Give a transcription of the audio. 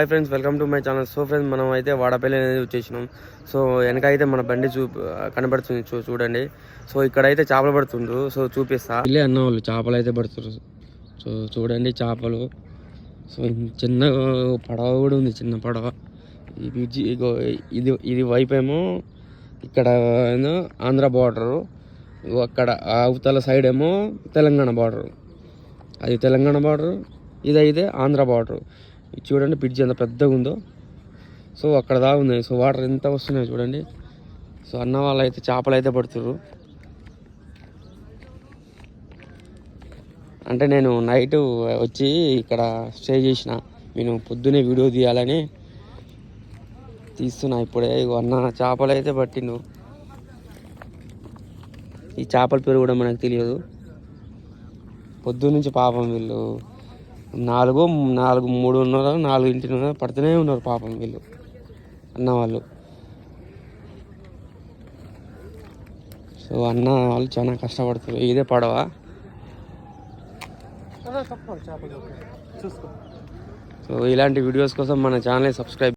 Hi friends, welcome to my channel. So friends, మనం అయితే వాడపల్లి అనేది వచ్చేసినాం. సో వెనక అయితే మన బండి కనబడుతుంది, చూడండి. సో ఇక్కడైతే చేపలు పడుతుండ్రు. సో చూపిస్తా. ఇల్లే అన్న వాళ్ళు చేపలు అయితే పడుతున్నారు. సో చూడండి చేపలు. సో చిన్న పడవ కూడా ఉంది, చిన్న పడవ. ఈ బ్రిడ్జి ఇది వైపు ఏమో ఇక్కడ ఏమో ఆంధ్ర బార్డరు, అక్కడ అవతల సైడ్ ఏమో తెలంగాణ బార్డరు. అది తెలంగాణ బార్డరు, ఇదైతే ఆంధ్ర బార్డరు. చూడండి బ్రిడ్జ్ ఎంత పెద్దగా ఉందో. సో అక్కడ దాకా ఉన్నాయి. సో వాటర్ ఎంత వస్తున్నాయి చూడండి. సో అన్న వాళ్ళు అయితే చేపలు అయితే పడుతుర్రు. అంటే నేను నైట్ వచ్చి ఇక్కడ స్టే చేసిన. నేను పొద్దునే వీడియో తీయాలని తీస్తున్నా ఇప్పుడే. అన్న చేపలు అయితే పట్టిండు. ఈ చేపల పేరు కూడా మనకు తెలియదు. పొద్దున్నుంచి పాపం వీళ్ళు 4:30 పడుతూనే ఉన్నారు పాపం వీళ్ళు అన్న వాళ్ళు. సో అన్న వాళ్ళు చాలా కష్టపడుతారు. ఇదే పడవ. సో ఇలాంటి వీడియోస్ కోసం మన ఛానల్ సబ్స్క్రైబ్